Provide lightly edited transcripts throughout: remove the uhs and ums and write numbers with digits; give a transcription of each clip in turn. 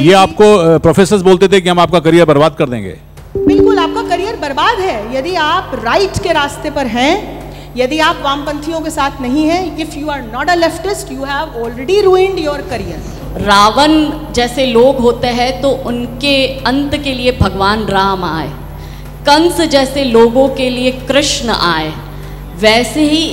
ये आपको प्रोफेसर्स बोलते थे कि हम आपका करियर बर्बाद कर देंगे। बिल्कुल, आपका करियर बर्बाद है यदि आप राइट के रास्ते पर हैं, यदि आप वामपंथियों के साथ नहीं हैं। If you are not a leftist, you have already ruined your career. Ravan जैसे लोग होते हैं तो उनके अंत के लिए भगवान राम आए, कंस जैसे लोगों के लिए कृष्ण आए, वैसे ही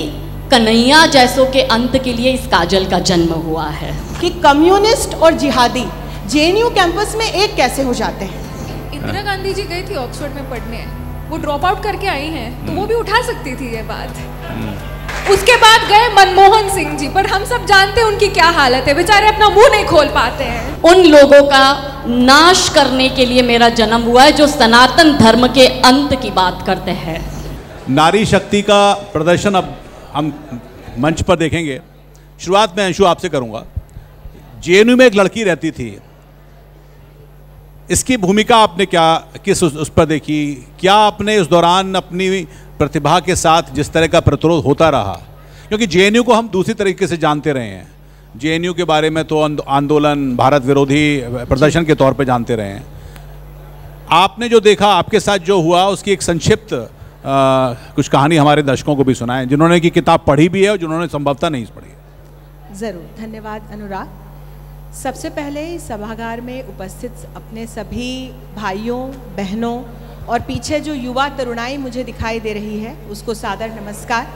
कन्हैया जैसों के अंत के लिए इस काजल का जन्म हुआ है। कि कम्युनिस्ट और जिहादी जेएनयू कैंपस में एक कैसे हो जाते हैं। इंदिरा गांधी जी गई थी ऑक्सफोर्ड में पढ़ने, वो ड्रॉप आउट करके आई हैं, तो वो भी उठा सकती थी ये बात। उसके बाद गए मनमोहन सिंह जी, पर हम सब जानते हैं उनकी क्या हालत है, बेचारे अपना मुंह नहीं खोल पाते हैं। उन लोगों का नाश करने के लिए मेरा जन्म हुआ है जो सनातन धर्म के अंत की बात करते हैं। नारी शक्ति का प्रदर्शन अब हम मंच पर देखेंगे। शुरुआत में अंशु आपसे करूंगा। जेएनयू में एक लड़की रहती थी, इसकी भूमिका आपने क्या किस उस पर देखी? क्या आपने उस दौरान अपनी प्रतिभा के साथ जिस तरह का प्रतिरोध होता रहा, क्योंकि जेएनयू को हम दूसरी तरीके से जानते रहे हैं, जेएनयू के बारे में तो आंदोलन, भारत विरोधी प्रदर्शन के तौर पे जानते रहे हैं। आपने जो देखा, आपके साथ जो हुआ, उसकी एक संक्षिप्त कुछ कहानी हमारे दर्शकों को भी सुनाएं, जिन्होंने की किताब पढ़ी भी है और जिन्होंने संभवतः नहीं पढ़ी। ज़रूर, धन्यवाद अनुराग। सबसे पहले इस सभागार में उपस्थित अपने सभी भाइयों बहनों और पीछे जो युवा तरुणाई मुझे दिखाई दे रही है उसको सादर नमस्कार।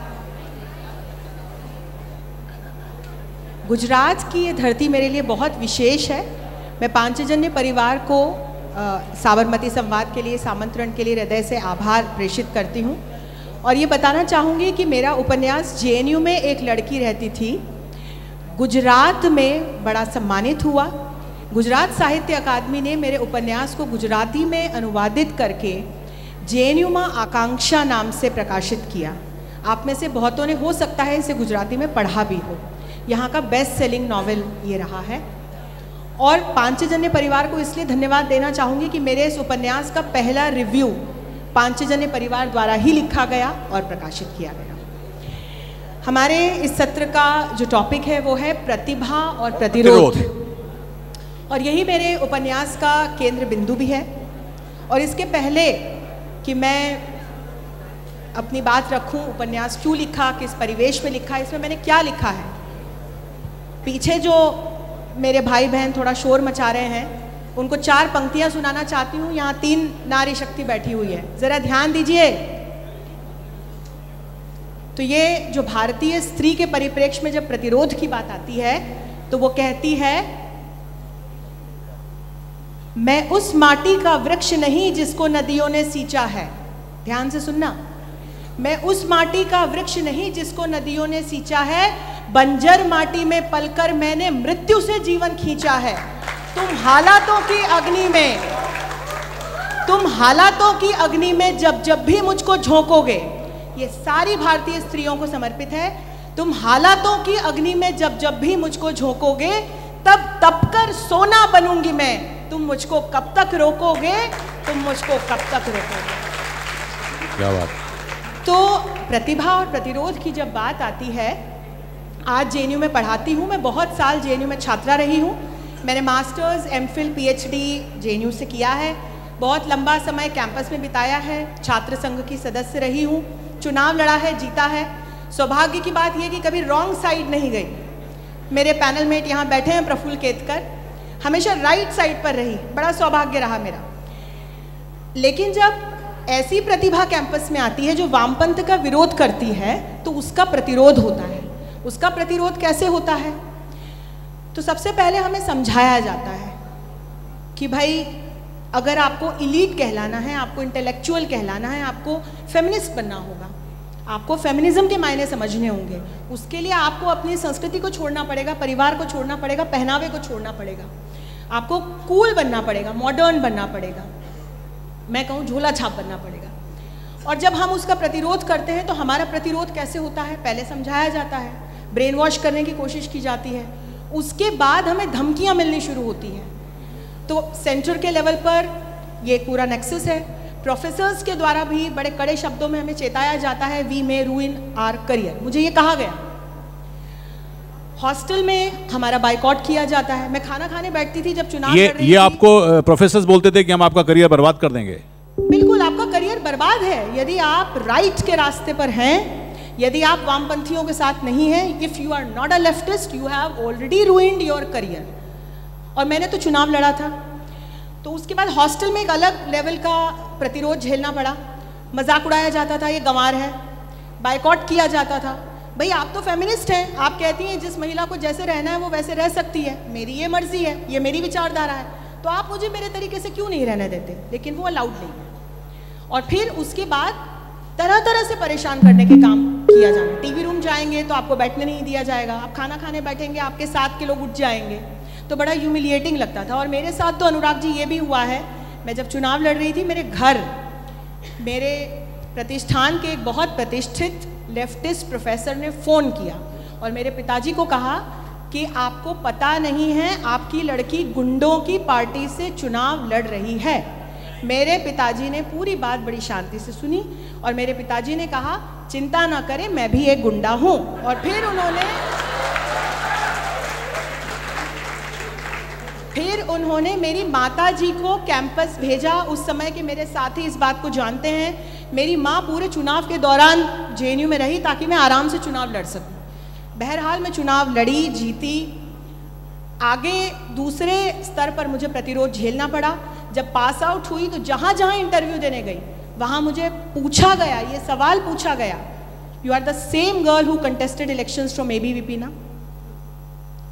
गुजरात की ये धरती मेरे लिए बहुत विशेष है। मैं पांचजन्य परिवार को साबरमती संवाद के लिए, आमंत्रण के लिए हृदय से आभार प्रेषित करती हूँ और ये बताना चाहूँगी कि मेरा उपन्यास जेएनयू में एक लड़की रहती थी गुजरात में बड़ा सम्मानित हुआ। गुजरात साहित्य अकादमी ने मेरे उपन्यास को गुजराती में अनुवादित करके जेएनयू में आकांक्षा नाम से प्रकाशित किया। आप में से बहुतों ने हो सकता है इसे गुजराती में पढ़ा भी हो। यहाँ का बेस्ट सेलिंग नॉवेल ये रहा है। और पांचजन्य परिवार को इसलिए धन्यवाद देना चाहूँगी कि मेरे इस उपन्यास का पहला रिव्यू पांचजन्य परिवार द्वारा ही लिखा गया और प्रकाशित किया गया। हमारे इस सत्र का जो टॉपिक है वो है प्रतिभा और प्रतिरोध, और यही मेरे उपन्यास का केंद्र बिंदु भी है। और इसके पहले कि मैं अपनी बात रखूं, उपन्यास क्यों लिखा, किस परिवेश में लिखा, इसमें मैंने क्या लिखा है, पीछे जो मेरे भाई बहन थोड़ा शोर मचा रहे हैं उनको 4 पंक्तियां सुनाना चाहती हूँ। यहाँ 3 नारी शक्ति बैठी हुई है, ज़रा ध्यान दीजिए। तो ये जो भारतीय स्त्री के परिप्रेक्ष्य में जब प्रतिरोध की बात आती है तो वो कहती है, मैं उस माटी का वृक्ष नहीं जिसको नदियों ने सींचा है। ध्यान से सुनना, मैं उस माटी का वृक्ष नहीं जिसको नदियों ने सींचा है, बंजर माटी में पलकर मैंने मृत्यु से जीवन खींचा है। तुम हालातों की अग्नि में जब जब भी मुझको झोंकोगे, ये सारी भारतीय स्त्रियों को समर्पित है। तुम हालातों की अग्नि में जब जब भी मुझको झोंकोगे, तब तपकर सोना बनूंगी मैं। तुम मुझको कब तक रोकोगे, तुम मुझको कब तक रोकोगे। क्या बात। तो प्रतिभा और प्रतिरोध की जब बात आती है, आज जेएनयू में पढ़ाती हूँ। मैं बहुत साल जेएनयू में छात्रा रही हूँ। मैंने मास्टर्स, एमफिल, पीएचडी जेएनयू से किया है। बहुत लंबा समय कैंपस में बिताया है। छात्र संघ की सदस्य रही हूँ। चुनाव लड़ा है, जीता है। सौभाग्य की बात यह कि कभी रॉन्ग साइड नहीं गई। मेरे पैनल मेट यहाँ बैठे हैं, प्रफुल्ल केतकर, हमेशा राइट साइड पर रही। बड़ा सौभाग्य रहा मेरा। लेकिन जब ऐसी प्रतिभा कैंपस में आती है जो वामपंथ का विरोध करती है, तो उसका प्रतिरोध होता है। उसका प्रतिरोध कैसे होता है? तो सबसे पहले हमें समझाया जाता है कि भाई अगर आपको इलीट कहलाना है, आपको इंटेलेक्चुअल कहलाना है, आपको फेमिनिस्ट बनना होगा, आपको फेमिनिज्म के मायने समझने होंगे, उसके लिए आपको अपनी संस्कृति को छोड़ना पड़ेगा, परिवार को छोड़ना पड़ेगा, पहनावे को छोड़ना पड़ेगा, आपको कूल बनना पड़ेगा, मॉडर्न बनना पड़ेगा, मैं कहूँ झोला छाप बनना पड़ेगा। और जब हम उसका प्रतिरोध करते हैं तो हमारा प्रतिरोध कैसे होता है, पहले समझाया जाता है, ब्रेन वॉश करने की कोशिश की जाती है, उसके बाद हमें धमकियाँ मिलनी शुरू होती हैं। तो सेंटर के लेवल पर ये पूरा नेक्सस है। प्रोफेसर्स के द्वारा भी बड़े कड़े शब्दों में हमें चेताया जाता है, we may ruin our career. मुझे ये कहा गया हॉस्टल में हमारा बाइकआउट किया जाता है। मैं खाना खाने बैठती थी जब चुनाव ये लड़ रही ये थी। आपको प्रोफेसर्स बोलते थे कि हम आपका करियर बर्बाद कर देंगे। बिल्कुल, आपका करियर बर्बाद है यदि आप राइट के रास्ते पर हैं, यदि आप वामपंथियों के साथ नहीं हैं। If you are not a leftist, you have already ruined your career. और मैंने तो चुनाव लड़ा था, तो उसके बाद हॉस्टल में एक अलग लेवल का प्रतिरोध झेलना पड़ा। मजाक उड़ाया जाता था, ये गंवार है, बाइकआउट किया जाता था। भाई आप तो फेमिनिस्ट हैं, आप कहती हैं जिस महिला को जैसे रहना है वो वैसे रह सकती है, मेरी ये मर्जी है, ये मेरी विचारधारा है, तो आप मुझे मेरे तरीके से क्यों नहीं रहने देते? लेकिन वो अलाउड नहीं है। और फिर उसके बाद तरह तरह से परेशान करने के काम किया जाना। टीवी रूम जाएंगे तो आपको बैठने नहीं दिया जाएगा, आप खाना खाने बैठेंगे आपके साथ के लोग उठ जाएंगे, तो बड़ा ह्यूमिलिएटिंग लगता था। और मेरे साथ तो अनुराग जी ये भी हुआ है, मैं जब चुनाव लड़ रही थी, मेरे घर मेरे प्रतिष्ठान के एक बहुत प्रतिष्ठित लेफ्टिस्ट प्रोफेसर ने फ़ोन किया और मेरे पिताजी को कहा कि आपको पता नहीं है आपकी लड़की गुंडों की पार्टी से चुनाव लड़ रही है। मेरे पिताजी ने पूरी बात बड़ी शांति से सुनी और मेरे पिताजी ने कहा चिंता ना करें, मैं भी एक गुंडा हूँ। और फिर उन्होंने मेरी माता जी को कैंपस भेजा। उस समय के मेरे साथी इस बात को जानते हैं, मेरी माँ पूरे चुनाव के दौरान जेएनयू में रही ताकि मैं आराम से चुनाव लड़ सकूं। बहरहाल मैं चुनाव लड़ी, जीती। आगे दूसरे स्तर पर मुझे प्रतिरोध झेलना पड़ा। जब पास आउट हुई तो जहाँ जहाँ इंटरव्यू देने गई वहाँ मुझे पूछा गया, ये सवाल पूछा गया, you are the same girl who contested elections from ABVP ना।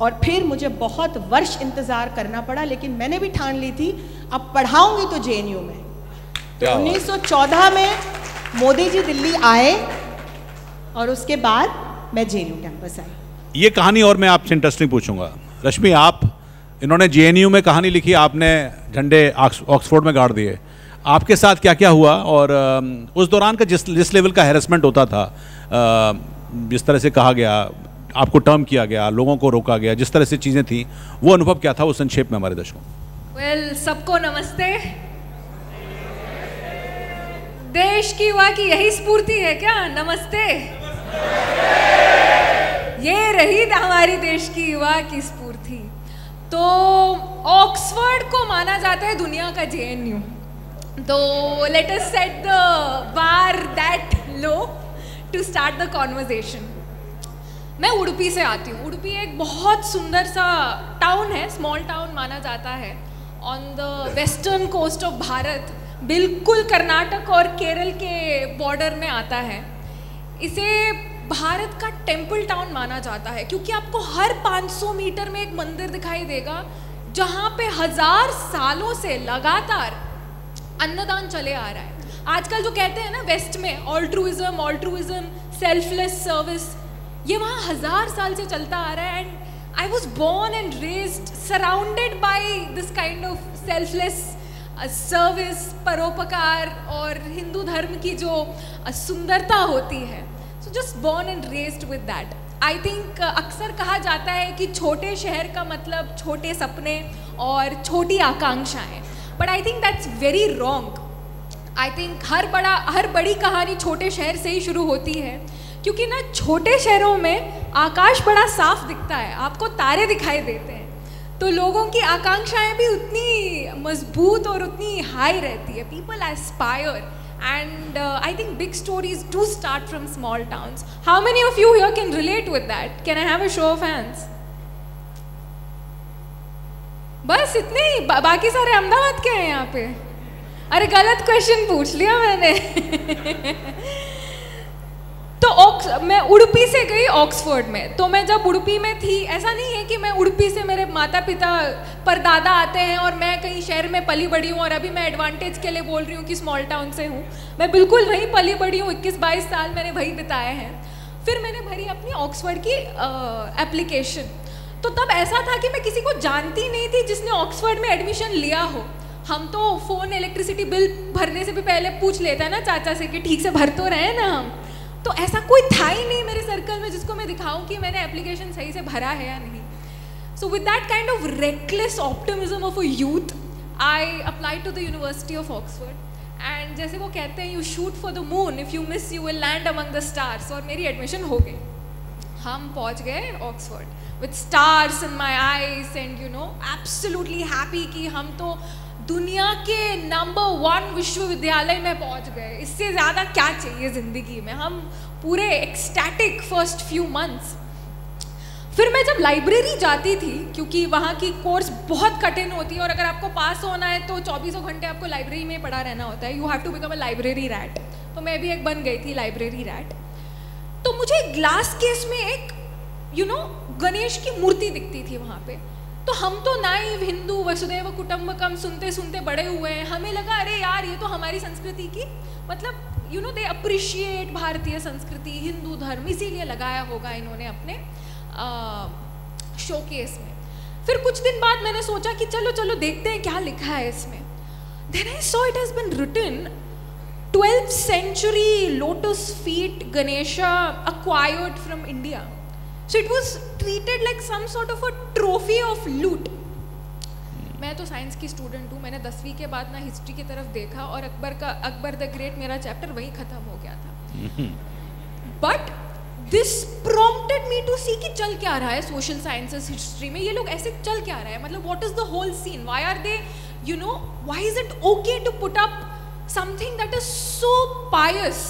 और फिर मुझे बहुत वर्ष इंतज़ार करना पड़ा, लेकिन मैंने भी ठान ली थी अब पढ़ाऊंगी तो जेएनयू में। तो 1914 में मोदी जी दिल्ली आए और उसके बाद मैं जेएनयू कैंपस आई। ये कहानी और मैं आपसे इंटरेस्टिंग पूछूंगा। रश्मि, आप इन्होंने जेएनयू में कहानी लिखी, आपने झंडे ऑक्सफोर्ड में गाड़ दिए। आपके साथ क्या क्या हुआ और उस दौरान का जिस लेवल का हैरेसमेंट होता था, जिस तरह से कहा गया, आपको टर्म किया गया, लोगों को रोका गया, जिस तरह से चीज़ें थी, वो अनुभव क्या था, वो संक्षेप में हमारे दर्शकों। वेल, सबको नमस्ते। देश की युवा की यही स्फूर्ति है क्या? नमस्ते। ये रही हमारी देश की युवा की स्फूर्ति। तो ऑक्सफोर्ड को माना जाता है दुनिया का जेएनयू। तो let us set the bar that low to start the conversation. मैं उडुपी से आती हूँ। उडुपी एक बहुत सुंदर सा टाउन है, स्मॉल टाउन माना जाता है, on the western coast of Bharat, बिल्कुल कर्नाटक और केरल के बॉर्डर में आता है। इसे भारत का टेम्पल टाउन माना जाता है क्योंकि आपको हर 500 मीटर में एक मंदिर दिखाई देगा जहाँ पे 1000 सालों से लगातार अन्नदान चले आ रहा है। आजकल जो कहते हैं ना वेस्ट में ऑल्ट्रुइज्म, सेल्फलेस सर्विस, ये वहाँ 1000 साल से चलता आ रहा है। And I was born and raised surrounded by this kind of selfless service, परोपकार और हिंदू धर्म की जो सुंदरता होती है। So just born and raised with that. I think अक्सर कहा जाता है कि छोटे शहर का मतलब छोटे सपने और छोटी आकांक्षाएं, but I think that's very wrong. I think हर बड़ी कहानी छोटे शहर से ही शुरू होती है, क्योंकि ना छोटे शहरों में आकाश बड़ा साफ दिखता है, आपको तारे दिखाई देते हैं, तो लोगों की आकांक्षाएं भी उतनी मजबूत और उतनी हाई रहती है। People Aspire and I think big stories do start from small towns. How many of you here can relate with that? Can I have a show off hands? बस इतने ही, बाकी सारे अहमदाबाद के हैं यहाँ पे? अरे गलत क्वेश्चन पूछ लिया मैंने। तो मैं उडुपी से गई ऑक्सफोर्ड में। तो मैं जब उडुपी में थी, ऐसा नहीं है कि मैं उडुपी से मेरे माता पिता परदादा आते हैं और मैं कहीं शहर में पली बड़ी हूँ और अभी मैं एडवांटेज के लिए बोल रही हूँ कि स्मॉल टाउन से हूँ। मैं बिल्कुल वहीं पली बड़ी हूँ, 21-22 साल मैंने वहीं बिताए हैं। फिर मैंने भरी अपनी ऑक्सफोर्ड की एप्लीकेशन। तो तब ऐसा था कि मैं किसी को जानती नहीं थी जिसने ऑक्सफोर्ड में एडमिशन लिया हो। हम तो फ़ोन इलेक्ट्रिसिटी बिल भरने से भी पहले पूछ लेते हैं ना चाचा से कि ठीक से भर तो रहे ना हम। तो ऐसा कोई था ही नहीं मेरे सर्कल में जिसको मैं दिखाऊं कि मैंने एप्लीकेशन सही से भरा है या नहीं। So with that kind of reckless optimism of a youth, I applied to the university of Oxford. And जैसे वो कहते हैं, you shoot for the moon, if you miss you will land among the stars. और मेरी admission हो गई। हम पहुंच गए Oxford with stars in my eyes and you know absolutely happy कि हम तो दुनिया के नंबर 1 विश्वविद्यालय में पहुंच गए। इससे ज़्यादा क्या चाहिए ज़िंदगी में। हम पूरे एक्सटैटिक फर्स्ट फ्यू मंथ्स। फिर मैं जब लाइब्रेरी जाती थी, क्योंकि वहाँ की कोर्स बहुत कठिन होती है और अगर आपको पास होना है तो 24 घंटे आपको लाइब्रेरी में पढ़ा रहना होता है। You have to become a library rat. तो मैं भी एक बन गई थी लाइब्रेरी रैट। तो मुझे ग्लास केस में एक गणेश की मूर्ति दिखती थी वहाँ पे। तो हम तो नाइव हिंदू वसुदैव कुटुंबकम सुनते सुनते बड़े हुए हैं। हमें लगा अरे यार ये तो हमारी संस्कृति की मतलब दे अप्रिशिएट भारतीय संस्कृति, हिंदू धर्म, इसीलिए लगाया होगा इन्होंने अपने शोकेस में। फिर कुछ दिन बाद मैंने सोचा कि चलो चलो देखते हैं क्या लिखा है इसमें। Then I saw it has been written 12th century lotus feet Ganesha acquired from India. So it was treated like some sort of a trophy of loot. मैं तो साइंस की स्टूडेंट हूँ। मैंने 10वीं के बाद ना हिस्ट्री की तरफ देखा और अकबर द ग्रेट मेरा चैप्टर वहीं खत्म हो गया था। But this prompted me to see कि चल क्या रहा है सोशल साइंसेस हिस्ट्री में। ये लोग ऐसे चल क्या रहा है, मतलब what is the whole scene, why are they why is it okay to put up something that is so pious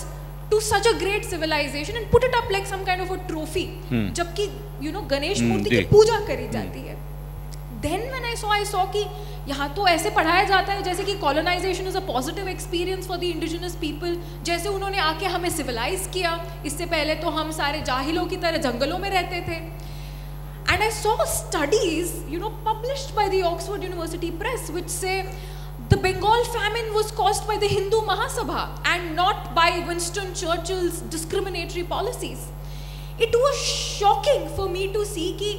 to such a great civilization and put it up like some kind of a trophy, जबकि गणेश मूर्ति की पूजा करी जाती है। Then when I saw कि यहाँ तो ऐसे पढ़ाया जाता है जैसे कि colonization is a positive experience for the indigenous people, जैसे उन्होंने आके हमें civilized किया। इससे पहले तो हम सारे जाहिलों की तरह जंगलों में रहते थे। And I saw studies, published by the Oxford University Press, which say the Bengal famine was caused by the Hindu Mahasabha and not by Winston Churchill's discriminatory policies. It was shocking for me to see कि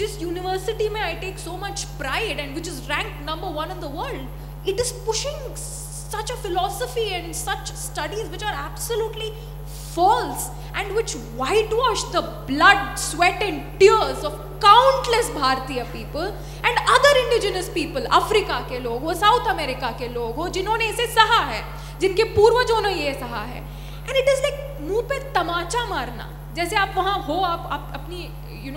जिस university में I take so much pride and which is ranked number 1 in the world, it is pushing such a philosophy and such studies which are absolutely false and which whitewash the blood, sweat and tears of countless Bharatiya people and other indigenous people, Africa के लोग हो, south America के लोग हो, जिन्होंने इसे सहा है, जिनके पूर्वजों ने ये सहा है। And it is like मुंह पे तमाचा मारना, जैसे आप वहाँ हो, आप अपनी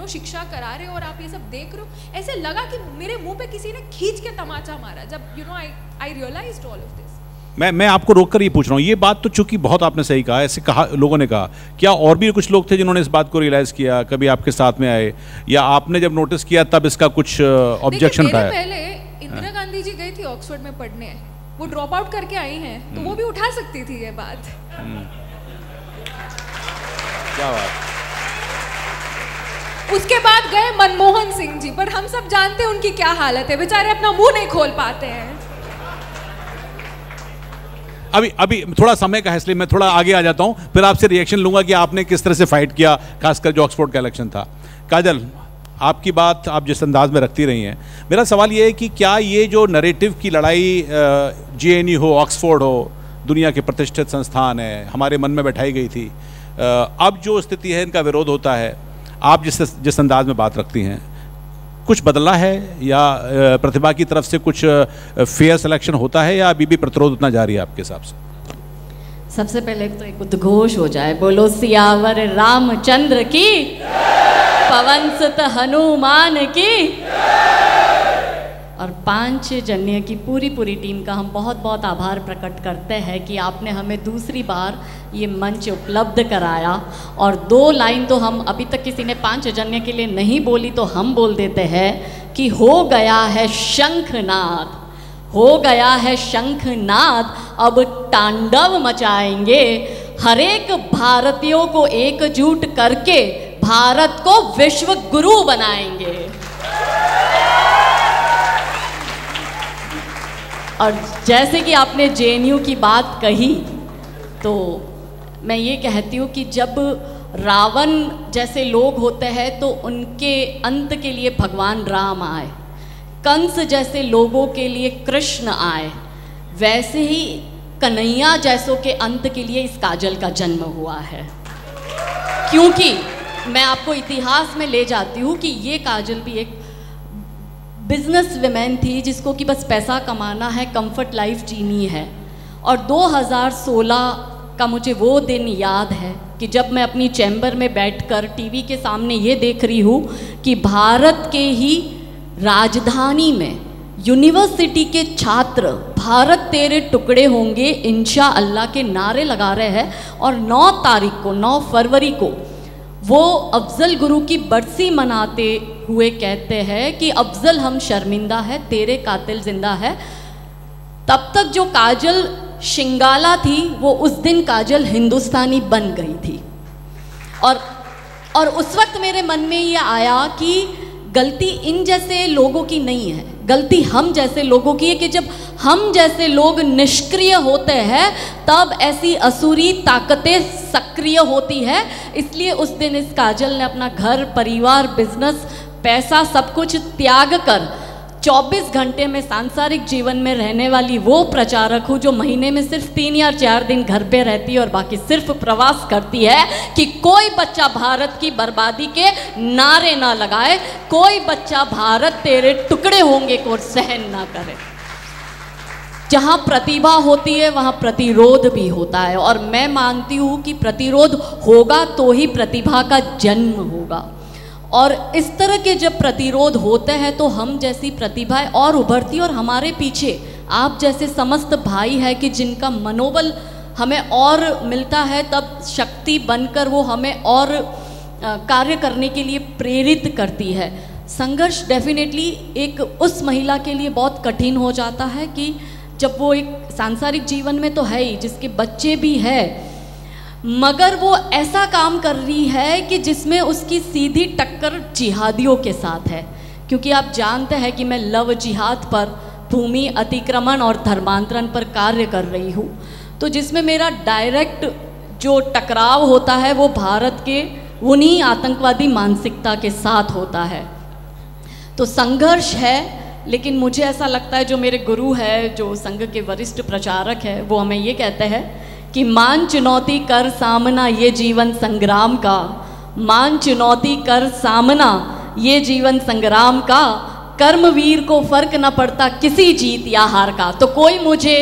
शिक्षा करा रहे हो और आप ये सब देख रहे हो, ऐसे लगा कि मेरे मुंह पे किसी ने खींच के तमाचा मारा जब I realized all of this. मैं आपको रोककर ये पूछ रहा हूँ, ये बात तो चूंकि बहुत आपने सही कहा, ऐसे कहा लोगों ने कहा, क्या और भी कुछ लोग थे जिन्होंने इस बात को रियलाइज किया, कभी आपके साथ में आए या आपने जब नोटिस किया तब इसका कुछ ऑब्जेक्शन उठाया? पहले इंदिरा गांधी जी गई थी ऑक्सफोर्ड में पढ़ने, वो ड्रॉप आउट करके आई हैं, तो वो भी उठा सकती थी ये बात। क्या बात। उसके बाद गए मनमोहन सिंह जी, पर हम सब जानते हैं उनकी क्या हालत है, बेचारे अपना मुंह नहीं खोल पाते हैं। अभी थोड़ा समय का है इसलिए मैं थोड़ा आगे आ जाता हूं, फिर आपसे रिएक्शन लूंगा कि आपने किस तरह से फाइट किया, खासकर जो ऑक्सफोर्ड का इलेक्शन था। काजल, आपकी बात आप जिस अंदाज में रखती रही हैं, मेरा सवाल ये है कि क्या ये जो नैरेटिव की लड़ाई जेएनयू हो, ऑक्सफोर्ड हो, दुनिया के प्रतिष्ठित संस्थान है, हमारे मन में बैठाई गई थी, अब जो स्थिति है इनका विरोध होता है, आप जिस अंदाज में बात रखती हैं, कुछ बदला है या प्रतिभा की तरफ से कुछ फेयर सिलेक्शन होता है या अभी भी प्रतिरोध उतना जारी है आपके हिसाब से? सबसे पहले तो एक उद्घोष हो जाए, बोलो सियावर रामचंद्र की, पवन सुत हनुमान की। और पांचजन्य की पूरी टीम का हम बहुत बहुत आभार प्रकट करते हैं कि आपने हमें दूसरी बार ये मंच उपलब्ध कराया। और 2 लाइन तो हम अभी तक किसी ने पांचजन्य के लिए नहीं बोली, तो हम बोल देते हैं कि हो गया है शंखनाद, हो गया है शंखनाद, अब तांडव मचाएंगे, हर एक भारतीयों को एकजुट करके भारत को विश्व गुरु बनाएंगे। और जैसे कि आपने जेएनयू की बात कही, तो मैं ये कहती हूँ कि जब रावण जैसे लोग होते हैं तो उनके अंत के लिए भगवान राम आए, कंस जैसे लोगों के लिए कृष्ण आए, वैसे ही कन्हैया जैसों के अंत के लिए इस काजल का जन्म हुआ है। क्योंकि मैं आपको इतिहास में ले जाती हूँ कि ये काजल भी एक बिजनेस वुमेन थी जिसको कि बस पैसा कमाना है, कंफर्ट लाइफ जीनी है। और 2016 का मुझे वो दिन याद है कि जब मैं अपनी चैम्बर में बैठकर टीवी के सामने ये देख रही हूँ कि भारत के ही राजधानी में यूनिवर्सिटी के छात्र भारत तेरे टुकड़े होंगे इंशाअल्लाह के नारे लगा रहे हैं, और 9 तारीख को 9 फरवरी को वो अफजल गुरु की बरसी मनाते हुए कहते हैं कि अफजल हम शर्मिंदा है, तेरे कातिल जिंदा है। तब तक जो काजल शिंगाला थी वो उस दिन काजल हिंदुस्तानी बन गई थी। और उस वक्त मेरे मन में ये आया कि गलती इन जैसे लोगों की नहीं है, गलती हम जैसे लोगों की है कि जब हम जैसे लोग निष्क्रिय होते हैं तब ऐसी असुरी ताकतें सक्रिय होती है। इसलिए उस दिन इस काजल ने अपना घर, परिवार, बिजनेस, पैसा सब कुछ त्याग कर 24 घंटे में सांसारिक जीवन में रहने वाली वो प्रचारक हूँ जो महीने में सिर्फ 3 या 4 दिन घर पे रहती है और बाकी सिर्फ प्रवास करती है कि कोई बच्चा भारत की बर्बादी के नारे ना लगाए, कोई बच्चा भारत तेरे टुकड़े होंगे को सहन ना करे। जहाँ प्रतिभा होती है वहाँ प्रतिरोध भी होता है, और मैं मानती हूँ कि प्रतिरोध होगा तो ही प्रतिभा का जन्म होगा। और इस तरह के जब प्रतिरोध होते हैं तो हम जैसी प्रतिभाएं और उभरती, और हमारे पीछे आप जैसे समस्त भाई है कि जिनका मनोबल हमें और मिलता है, तब शक्ति बनकर वो हमें और कार्य करने के लिए प्रेरित करती है। संघर्ष डेफिनेटली एक उस महिला के लिए बहुत कठिन हो जाता है कि जब वो एक सांसारिक जीवन में तो है ही, जिसके बच्चे भी है, मगर वो ऐसा काम कर रही है कि जिसमें उसकी सीधी टक्कर जिहादियों के साथ है। क्योंकि आप जानते हैं कि मैं लव जिहाद पर, भूमि अतिक्रमण और धर्मांतरण पर कार्य कर रही हूँ, तो जिसमें मेरा डायरेक्ट जो टकराव होता है वो भारत के उन्हीं आतंकवादी मानसिकता के साथ होता है। तो संघर्ष है, लेकिन मुझे ऐसा लगता है जो मेरे गुरु है, जो संघ के वरिष्ठ प्रचारक है, वो हमें ये कहते हैं कि मान चुनौती कर सामना ये जीवन संग्राम का, मान चुनौती कर सामना ये जीवन संग्राम का, कर्मवीर को फर्क न पड़ता किसी जीत या हार का। तो कोई मुझे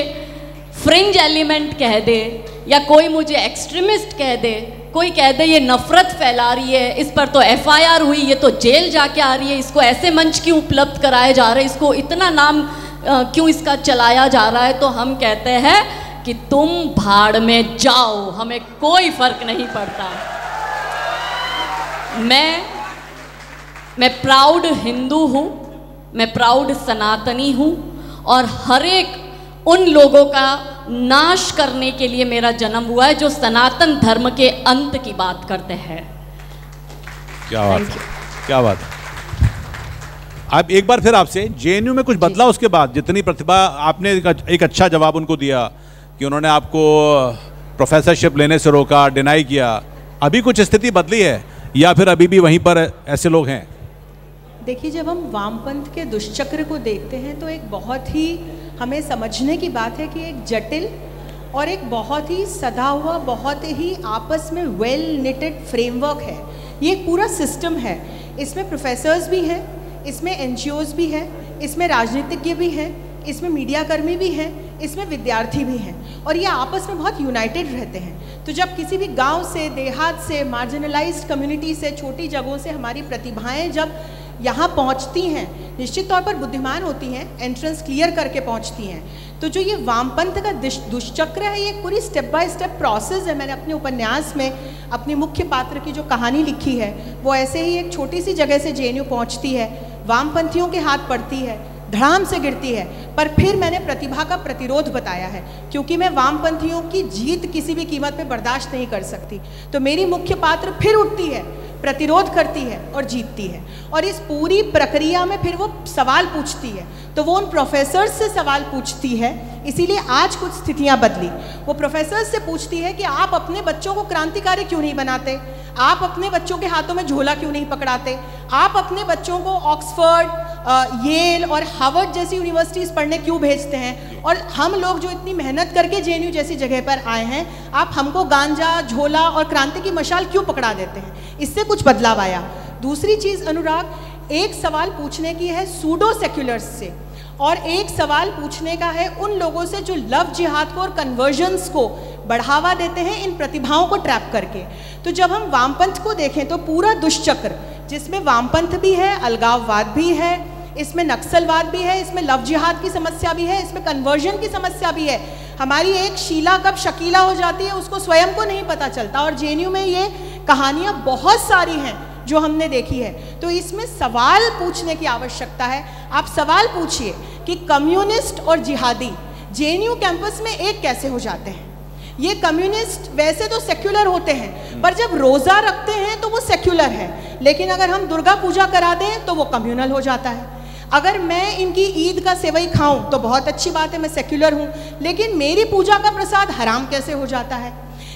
फ्रिंज एलिमेंट कह दे या कोई मुझे एक्सट्रीमिस्ट कह दे, कोई कह दे ये नफरत फैला रही है, इस पर तो FIR हुई, ये तो जेल जाके आ रही है, इसको ऐसे मंच क्यों उपलब्ध कराए जा रहे हैं, इसको इतना नाम क्यों इसका चलाया जा रहा है, तो हम कहते हैं कि तुम भाड़ में जाओ, हमें कोई फर्क नहीं पड़ता। मैं प्राउड हिंदू हूँ, मैं प्राउड सनातनी हूँ, और हर एक उन लोगों का नाश करने के लिए मेरा जन्म हुआ है जो सनातन धर्म के अंत की बात करते हैं। क्या बात है, क्या बात है। अब एक बार फिर आपसे JNU में कुछ बदला उसके बाद? जितनी प्रतिभा आपने एक अच्छा जवाब उनको दिया कि उन्होंने आपको प्रोफेसरशिप लेने से रोका, डिनाई किया, अभी कुछ स्थिति बदली है या फिर अभी भी वहीं पर ऐसे लोग हैं? देखिए, जब हम वामपंथ के दुष्चक्र को देखते हैं तो एक बहुत ही हमें समझने की बात है कि एक जटिल और एक बहुत ही सधा हुआ, बहुत ही आपस में वेल निटेड फ्रेमवर्क है। ये एक पूरा सिस्टम है। इसमें प्रोफेसर्स भी हैं, इसमें NGOs भी हैं, इसमें राजनीतिज्ञ भी हैं, इसमें मीडियाकर्मी भी हैं, इसमें विद्यार्थी भी हैं, और ये आपस में बहुत यूनाइटेड रहते हैं। तो जब किसी भी गांव से, देहात से, मार्जिनलाइज्ड कम्युनिटी से, छोटी जगहों से हमारी प्रतिभाएं जब यहाँ पहुँचती हैं, निश्चित तौर पर बुद्धिमान होती हैं, एंट्रेंस क्लियर करके पहुँचती हैं। तो जो ये वामपंथ का दुष्चक्र है, ये पूरी स्टेप बाय स्टेप प्रोसेस है। मैंने अपने उपन्यास में अपने मुख्य पात्र की जो कहानी लिखी है वो ऐसे ही एक छोटी सी जगह से JNU पहुँचती है, वामपंथियों के हाथ पड़ती है, धड़ाम से गिरती है, पर फिर मैंने प्रतिभा का प्रतिरोध बताया है, क्योंकि मैं वामपंथियों की जीत किसी भी कीमत पे बर्दाश्त नहीं कर सकती। तो मेरी मुख्य पात्र फिर उठती है, प्रतिरोध करती है और जीतती है, और इस पूरी प्रक्रिया में फिर वो सवाल पूछती है। तो वो उन प्रोफेसर्स से सवाल पूछती है, इसीलिए आज कुछ स्थितियां बदली। वो प्रोफेसर्स से पूछती है कि आप अपने बच्चों को क्रांतिकारी क्यों नहीं बनाते, आप अपने बच्चों के हाथों में झोला क्यों नहीं पकड़ाते, आप अपने बच्चों को ऑक्सफोर्ड, येल और हार्वर्ड जैसी यूनिवर्सिटीज़ पढ़ने क्यों भेजते हैं, और हम लोग जो इतनी मेहनत करके JNU जैसी जगह पर आए हैं, आप हमको गांजा, झोला और क्रांति की मशाल क्यों पकड़ा देते हैं। इससे कुछ बदलाव आया। दूसरी चीज़ अनुराग, एक सवाल पूछने की है सूडो सेक्युलर्स से, और एक सवाल पूछने का है उन लोगों से जो लव जिहाद को और कन्वर्जन्स को बढ़ावा देते हैं इन प्रतिभाओं को ट्रैप करके। तो जब हम वामपंथ को देखें तो पूरा दुष्चक्र, जिसमें वामपंथ भी है, अलगाववाद भी है, इसमें नक्सलवाद भी है, इसमें लव जिहाद की समस्या भी है, इसमें कन्वर्जन की समस्या भी है। हमारी एक शीला कब शकीला हो जाती है उसको स्वयं को नहीं पता चलता, और जेएनयू में ये कहानियाँ बहुत सारी हैं जो हमने देखी है। तो इसमें सवाल पूछने की आवश्यकता है। आप सवाल पूछिए कि कम्युनिस्ट और जिहादी जेएनयू कैंपस में एक कैसे हो जाते हैं। ये कम्युनिस्ट वैसे तो सेक्युलर होते हैं, पर जब रोज़ा रखते हैं तो वो सेक्युलर है, लेकिन अगर हम दुर्गा पूजा करा दें तो वो कम्युनल हो जाता है। अगर मैं इनकी ईद का सेवई खाऊं तो बहुत अच्छी बात है, मैं सेक्युलर हूं, लेकिन मेरी पूजा का प्रसाद हराम कैसे हो जाता है।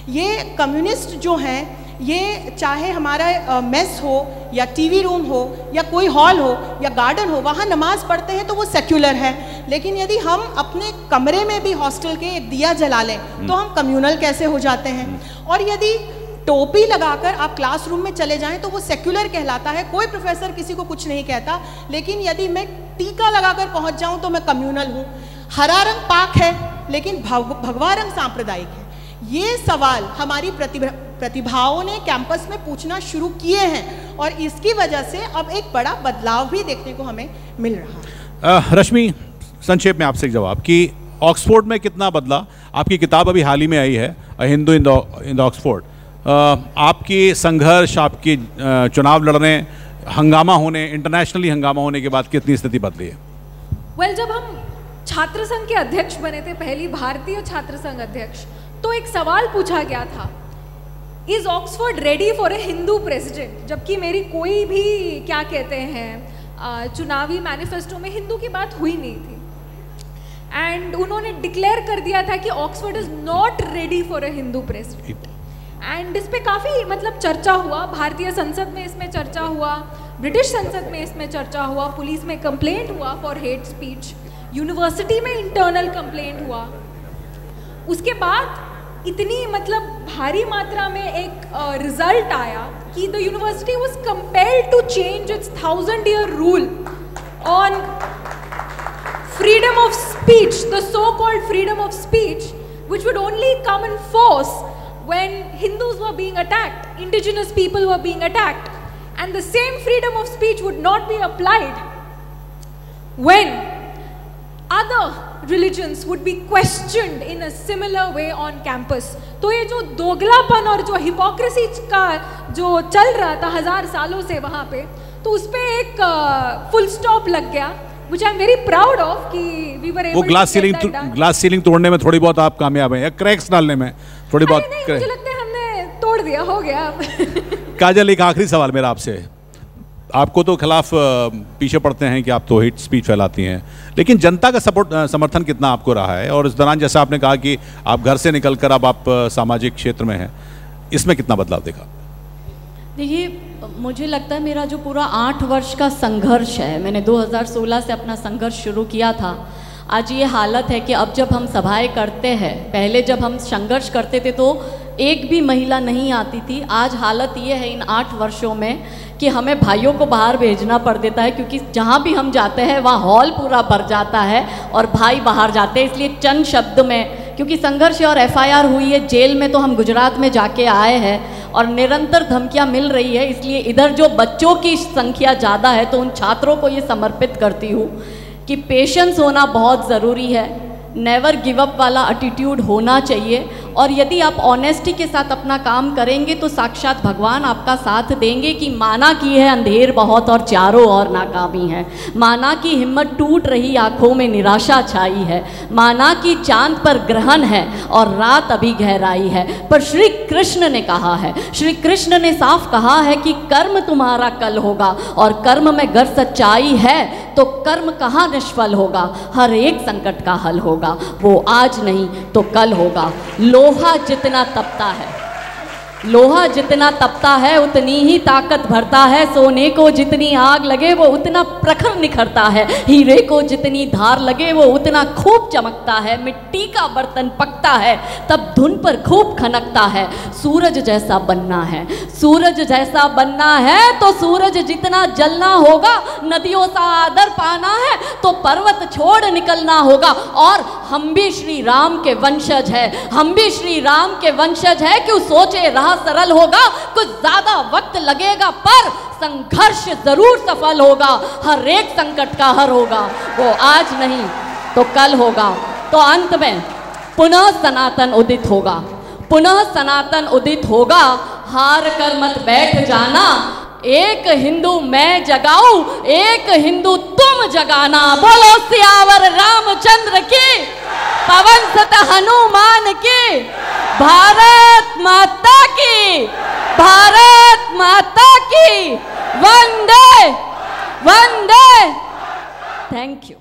ये कम्युनिस्ट जो हैं, ये चाहे हमारा मेस हो या टीवी रूम हो या कोई हॉल हो या गार्डन हो, वहाँ नमाज पढ़ते हैं तो वो सेक्युलर है, लेकिन यदि हम अपने कमरे में भी हॉस्टल के एक दिया जला लें तो हम कम्युनल कैसे हो जाते हैं। और यदि टोपी लगाकर आप क्लासरूम में चले जाएं तो वो सेक्युलर कहलाता है, कोई प्रोफेसर किसी को कुछ नहीं कहता, लेकिन यदि मैं टीका लगाकर पहुंच जाऊं तो मैं कम्युनल हूं। हरा रंग पाक है लेकिन भगवा रंग सांप्रदायिक है। ये सवाल हमारी प्रतिभाओं ने कैंपस में पूछना शुरू किए हैं और इसकी वजह से अब एक बड़ा बदलाव भी देखने को हमें मिल रहा है। रश्मि, संक्षेप में आपसे एक जवाब कि ऑक्सफोर्ड में कितना बदला। आपकी किताब अभी हाल ही में आई है, हिंदू इन द ऑक्सफोर्ड। आपकी संघर्ष, आपकी चुनाव लड़ने, हंगामा होने, इंटरनेशनली हंगामा होने के बाद कितनी स्थिति बदली है? वेल, जब हम छात्र संघ के अध्यक्ष बने थे, पहली भारतीय छात्र संघ अध्यक्ष, तो एक सवाल पूछा गया था, is Oxford ready for a Hindu president, जबकि मेरी कोई भी क्या कहते हैं चुनावी मैनिफेस्टो में हिंदू की बात हुई नहीं थी। एंड उन्होंने डिक्लेयर कर दिया था कि Oxford is not ready for a Hindu president. And इस पे काफ़ी मतलब चर्चा हुआ, भारतीय संसद में इसमें चर्चा हुआ, ब्रिटिश संसद में इसमें चर्चा हुआ, पुलिस में कंप्लेंट हुआ फॉर हेट स्पीच, यूनिवर्सिटी में इंटरनल कंप्लेंट हुआ। उसके बाद इतनी मतलब भारी मात्रा में एक रिजल्ट आया कि the university was compelled to change its 1000-year rule on freedom of speech, the so called freedom of speech, which would only come in force when Hindus were being attacked, indigenous people were being attacked, and the same freedom of speech would not be applied when other religions would be questioned in a similar way on campus. तो ये जो दोगलापन और जो hypocrisy का जो चल रहा था 1000 सालों से वहाँ पे, तो उस पे एक फुल स्टॉप लग गया, which I'm very proud of कि we were able वो ग्लास सीलिंग तोड़ने में थोड़ी बहुत आप कामयाब हैं, या क्रैक्स डालने में थोड़ी बहुत? मुझे लगता है हमने तोड़ दिया, हो गया। काजल, एक आखिरी सवाल मेरा आपसे। आपको तो खिलाफ पीछे पड़ते हैं कि आप तो हेट स्पीच फैलाती हैं, लेकिन जनता का समर्थन कितना आपको रहा है? और इस दौरान जैसा आपने कहा कि आप घर से निकलकर अब आप सामाजिक क्षेत्र में हैं, इसमें कितना बदलाव देखा? देखिए, मुझे लगता है मेरा जो पूरा 8 वर्ष का संघर्ष है, मैंने 2016 से अपना संघर्ष शुरू किया था, आज ये हालत है कि अब जब हम सभाएं करते हैं, पहले जब हम संघर्ष करते थे तो एक भी महिला नहीं आती थी, आज हालत ये है इन 8 वर्षों में कि हमें भाइयों को बाहर भेजना पड़ देता है, क्योंकि जहाँ भी हम जाते हैं वहाँ हॉल पूरा भर जाता है और भाई बाहर जाते हैं। इसलिए चंद शब्द में, क्योंकि संघर्ष और FIR हुई है, जेल में तो हम गुजरात में जाके आए हैं और निरंतर धमकियाँ मिल रही है, इसलिए इधर जो बच्चों की संख्या ज़्यादा है तो उन छात्रों को ये समर्पित करती हूँ कि पेशेंस होना बहुत ज़रूरी है, नेवर गिव अप वाला एटीट्यूड होना चाहिए, और यदि आप ऑनेस्टी के साथ अपना काम करेंगे तो साक्षात भगवान आपका साथ देंगे। कि माना की है अंधेर बहुत और चारों ओर नाकामी है, माना की हिम्मत टूट रही आँखों में निराशा छाई है, माना की चांद पर ग्रहण है और रात अभी गहराई है, पर श्री कृष्ण ने कहा है, श्री कृष्ण ने साफ कहा है कि कर्म तुम्हारा कल होगा, और कर्म में अगर सच्चाई है तो कर्म कहाँ निष्फल होगा, हर एक संकट का हल होगा, वो आज नहीं तो कल होगा। लोहा जितना तपता है लोहा जितना तपता है उतनी ही ताकत भरता है, सोने को जितनी आग लगे वो उतना प्रखर निखरता है, हीरे को जितनी धार लगे वो उतना खूब चमकता है, मिट्टी का बर्तन पकता है तब धुन पर खूब खनकता है। सूरज जैसा बनना है, सूरज जैसा बनना है तो सूरज जितना जलना होगा, नदियों सा आदर पाना है तो पर्वत छोड़ निकलना होगा। और हम भी श्री राम के वंशज है, हम भी श्री राम के वंशज है। क्यों सोचे राह सरल होगा, कुछ ज्यादा वक्त लगेगा पर संघर्ष जरूर सफल होगा, हर एक संकट का हर होगा, वो आज नहीं तो कल होगा। तो अंत में पुनः सनातन उदित होगा, पुनः सनातन उदित होगा, हार कर मत बैठ जाना, एक हिंदू मैं जगाऊं, एक हिंदू तुम जगाना। बोलो सियावर रामचंद्र की, पवन सुत हनुमान की, भारत माता की, भारत माता की, वंदे वंदे। Thank you.